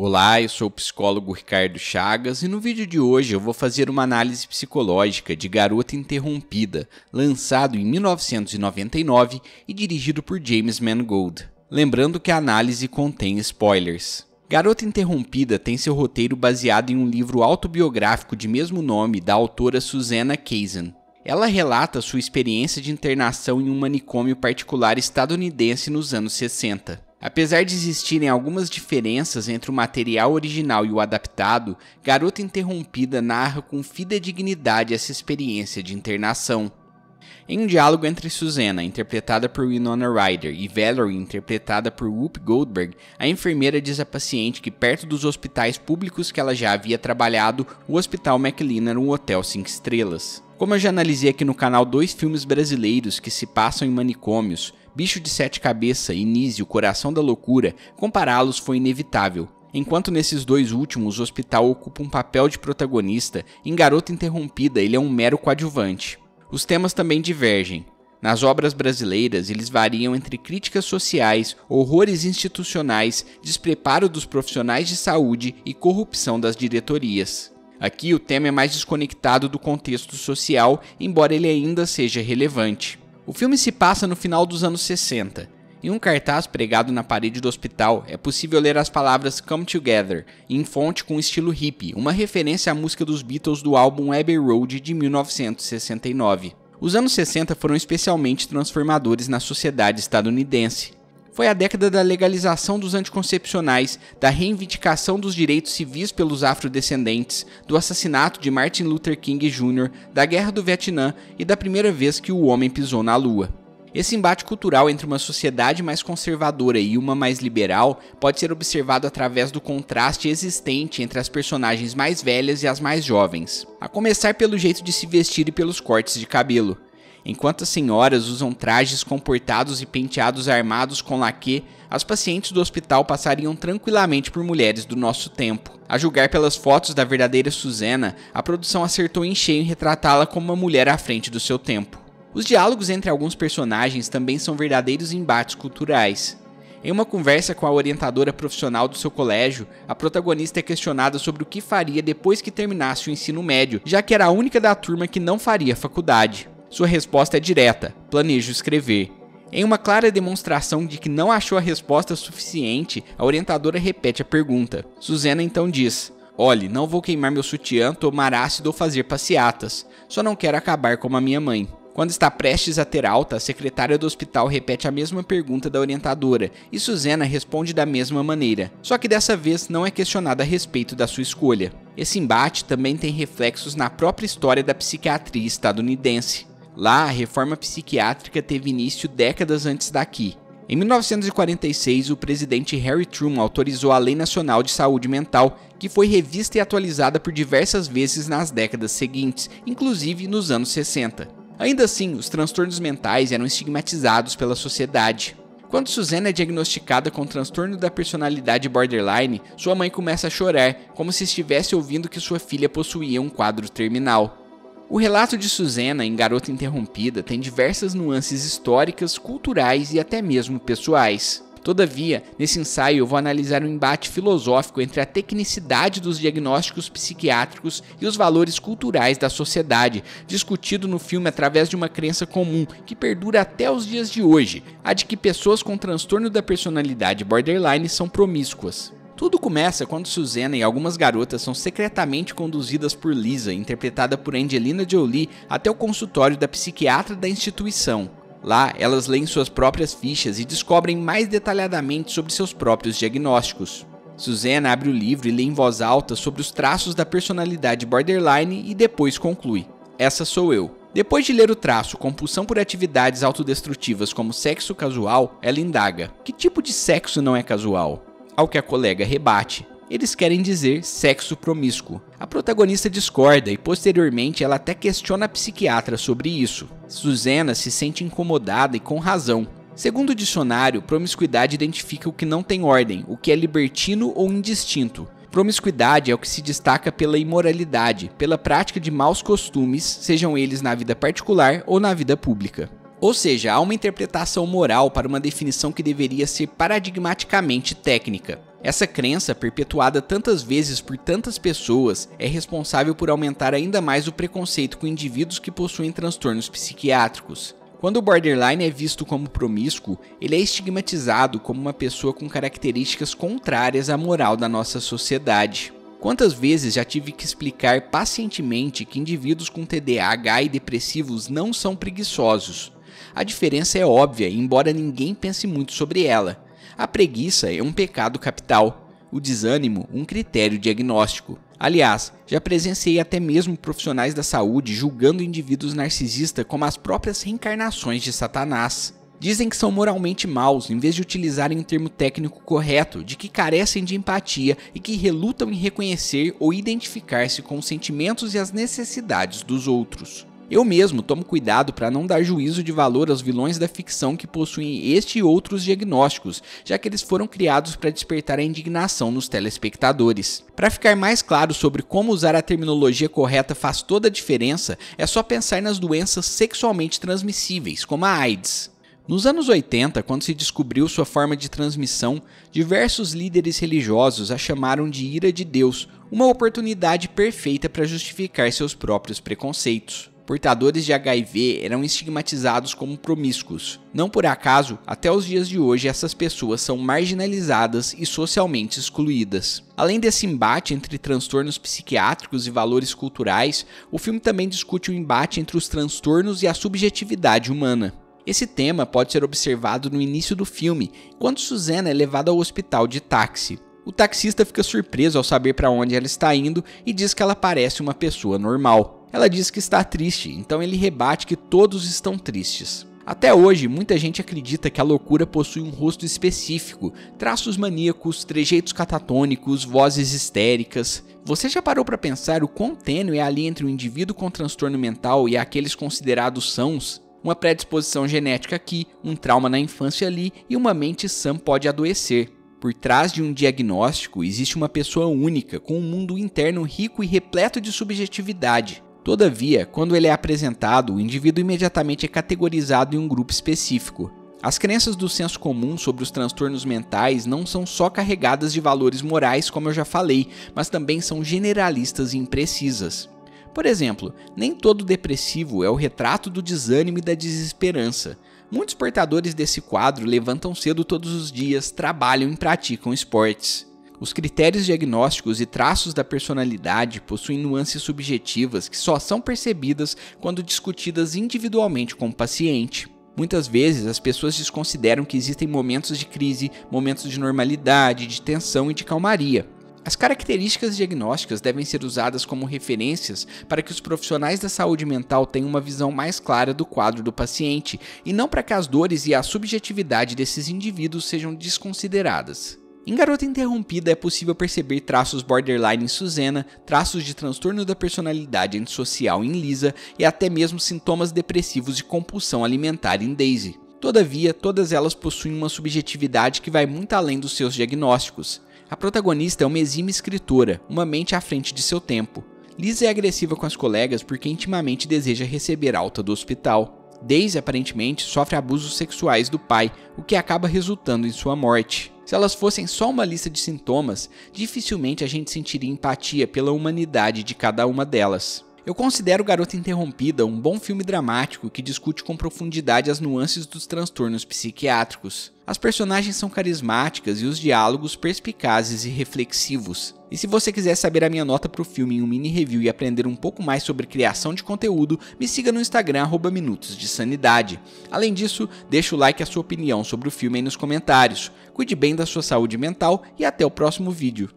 Olá, eu sou o psicólogo Ricardo Chagas e no vídeo de hoje eu vou fazer uma análise psicológica de Garota Interrompida, lançado em 1999 e dirigido por James Mangold. Lembrando que a análise contém spoilers. Garota Interrompida tem seu roteiro baseado em um livro autobiográfico de mesmo nome da autora Susanna Kaysen. Ela relata sua experiência de internação em um manicômio particular estadunidense nos anos 60. Apesar de existirem algumas diferenças entre o material original e o adaptado, Garota Interrompida narra com fidedignidade essa experiência de internação. Em um diálogo entre Susanna, interpretada por Winona Ryder, e Valerie, interpretada por Whoopi Goldberg, a enfermeira diz à paciente que perto dos hospitais públicos que ela já havia trabalhado, o Hospital McLean era um hotel 5 estrelas. Como eu já analisei aqui no canal 2 filmes brasileiros que se passam em manicômios, Bicho de Sete Cabeças e Nise, o Coração da Loucura, compará-los foi inevitável. Enquanto nesses dois últimos o hospital ocupa um papel de protagonista, em Garota Interrompida ele é um mero coadjuvante. Os temas também divergem. Nas obras brasileiras, eles variam entre críticas sociais, horrores institucionais, despreparo dos profissionais de saúde e corrupção das diretorias. Aqui o tema é mais desconectado do contexto social, embora ele ainda seja relevante. O filme se passa no final dos anos 60. Em um cartaz pregado na parede do hospital, é possível ler as palavras Come Together, em fonte com estilo hippie, uma referência à música dos Beatles do álbum Abbey Road de 1969. Os anos 60 foram especialmente transformadores na sociedade estadunidense. Foi a década da legalização dos anticoncepcionais, da reivindicação dos direitos civis pelos afrodescendentes, do assassinato de Martin Luther King Jr., da Guerra do Vietnã e da primeira vez que o homem pisou na Lua. Esse embate cultural entre uma sociedade mais conservadora e uma mais liberal pode ser observado através do contraste existente entre as personagens mais velhas e as mais jovens, a começar pelo jeito de se vestir e pelos cortes de cabelo. Enquanto as senhoras usam trajes comportados e penteados armados com laque, as pacientes do hospital passariam tranquilamente por mulheres do nosso tempo. A julgar pelas fotos da verdadeira Susanna, a produção acertou em cheio em retratá-la como uma mulher à frente do seu tempo. Os diálogos entre alguns personagens também são verdadeiros embates culturais. Em uma conversa com a orientadora profissional do seu colégio, a protagonista é questionada sobre o que faria depois que terminasse o ensino médio, já que era a única da turma que não faria faculdade. Sua resposta é direta: planejo escrever. Em uma clara demonstração de que não achou a resposta suficiente, a orientadora repete a pergunta. Susanna então diz: olhe, não vou queimar meu sutiã, tomar ácido ou fazer passeatas. Só não quero acabar como a minha mãe. Quando está prestes a ter alta, a secretária do hospital repete a mesma pergunta da orientadora, e Susanna responde da mesma maneira, só que dessa vez não é questionada a respeito da sua escolha. Esse embate também tem reflexos na própria história da psiquiatria estadunidense. Lá, a reforma psiquiátrica teve início décadas antes daqui. Em 1946, o presidente Harry Truman autorizou a Lei Nacional de Saúde Mental, que foi revista e atualizada por diversas vezes nas décadas seguintes, inclusive nos anos 60. Ainda assim, os transtornos mentais eram estigmatizados pela sociedade. Quando Susanna é diagnosticada com transtorno da personalidade borderline, sua mãe começa a chorar, como se estivesse ouvindo que sua filha possuía um quadro terminal. O relato de Susanna em Garota Interrompida tem diversas nuances históricas, culturais e até mesmo pessoais. Todavia, nesse ensaio eu vou analisar um embate filosófico entre a tecnicidade dos diagnósticos psiquiátricos e os valores culturais da sociedade, discutido no filme através de uma crença comum que perdura até os dias de hoje, a de que pessoas com transtorno da personalidade borderline são promíscuas. Tudo começa quando Susanna e algumas garotas são secretamente conduzidas por Lisa, interpretada por Angelina Jolie, até o consultório da psiquiatra da instituição. Lá, elas leem suas próprias fichas e descobrem mais detalhadamente sobre seus próprios diagnósticos. Susanna abre o livro e lê em voz alta sobre os traços da personalidade borderline e depois conclui: essa sou eu. Depois de ler o traço compulsão por atividades autodestrutivas como sexo casual, ela indaga: que tipo de sexo não é casual? Ao que a colega rebate: eles querem dizer sexo promíscuo. A protagonista discorda e posteriormente ela até questiona a psiquiatra sobre isso. Susanna se sente incomodada e com razão. Segundo o dicionário, promiscuidade identifica o que não tem ordem, o que é libertino ou indistinto. Promiscuidade é o que se destaca pela imoralidade, pela prática de maus costumes, sejam eles na vida particular ou na vida pública. Ou seja, há uma interpretação moral para uma definição que deveria ser paradigmaticamente técnica. Essa crença, perpetuada tantas vezes por tantas pessoas, é responsável por aumentar ainda mais o preconceito com indivíduos que possuem transtornos psiquiátricos. Quando o borderline é visto como promíscuo, ele é estigmatizado como uma pessoa com características contrárias à moral da nossa sociedade. Quantas vezes já tive que explicar pacientemente que indivíduos com TDAH e depressivos não são preguiçosos? A diferença é óbvia, embora ninguém pense muito sobre ela. A preguiça é um pecado capital, o desânimo um critério diagnóstico. Aliás, já presenciei até mesmo profissionais da saúde julgando indivíduos narcisistas como as próprias reencarnações de Satanás. Dizem que são moralmente maus em vez de utilizarem um termo técnico correto, de que carecem de empatia e que relutam em reconhecer ou identificar-se com os sentimentos e as necessidades dos outros. Eu mesmo tomo cuidado para não dar juízo de valor aos vilões da ficção que possuem este e outros diagnósticos, já que eles foram criados para despertar a indignação nos telespectadores. Para ficar mais claro sobre como usar a terminologia correta faz toda a diferença, é só pensar nas doenças sexualmente transmissíveis, como a AIDS. Nos anos 80, quando se descobriu sua forma de transmissão, diversos líderes religiosos a chamaram de ira de Deus, uma oportunidade perfeita para justificar seus próprios preconceitos. Portadores de HIV eram estigmatizados como promíscuos. Não por acaso, até os dias de hoje, essas pessoas são marginalizadas e socialmente excluídas. Além desse embate entre transtornos psiquiátricos e valores culturais, o filme também discute o embate entre os transtornos e a subjetividade humana. Esse tema pode ser observado no início do filme, quando Susana é levada ao hospital de táxi. O taxista fica surpreso ao saber para onde ela está indo e diz que ela parece uma pessoa normal. Ela diz que está triste, então ele rebate que todos estão tristes. Até hoje, muita gente acredita que a loucura possui um rosto específico, traços maníacos, trejeitos catatônicos, vozes histéricas. Você já parou para pensar o quão tênue é ali entre o indivíduo com transtorno mental e aqueles considerados sãos? Uma predisposição genética aqui, um trauma na infância ali e uma mente sã pode adoecer. Por trás de um diagnóstico existe uma pessoa única, com um mundo interno rico e repleto de subjetividade. Todavia, quando ele é apresentado, o indivíduo imediatamente é categorizado em um grupo específico. As crenças do senso comum sobre os transtornos mentais não são só carregadas de valores morais, como eu já falei, mas também são generalistas e imprecisas. Por exemplo, nem todo depressivo é o retrato do desânimo e da desesperança. Muitos portadores desse quadro levantam cedo todos os dias, trabalham e praticam esportes. Os critérios diagnósticos e traços da personalidade possuem nuances subjetivas que só são percebidas quando discutidas individualmente com o paciente. Muitas vezes as pessoas desconsideram que existem momentos de crise, momentos de normalidade, de tensão e de calmaria. As características diagnósticas devem ser usadas como referências para que os profissionais da saúde mental tenham uma visão mais clara do quadro do paciente e não para que as dores e a subjetividade desses indivíduos sejam desconsideradas. Em Garota Interrompida é possível perceber traços borderline em Susana, traços de transtorno da personalidade antissocial em Lisa e até mesmo sintomas depressivos de compulsão alimentar em Daisy. Todavia, todas elas possuem uma subjetividade que vai muito além dos seus diagnósticos. A protagonista é uma exímia escritora, uma mente à frente de seu tempo. Lisa é agressiva com as colegas porque intimamente deseja receber alta do hospital. Daisy, aparentemente, sofre abusos sexuais do pai, o que acaba resultando em sua morte. Se elas fossem só uma lista de sintomas, dificilmente a gente sentiria empatia pela humanidade de cada uma delas. Eu considero Garota Interrompida um bom filme dramático que discute com profundidade as nuances dos transtornos psiquiátricos. As personagens são carismáticas e os diálogos perspicazes e reflexivos. E se você quiser saber a minha nota para o filme em um mini review e aprender um pouco mais sobre criação de conteúdo, me siga no Instagram @minutosdesanidade. Além disso, deixa o like e a sua opinião sobre o filme aí nos comentários. Cuide bem da sua saúde mental e até o próximo vídeo.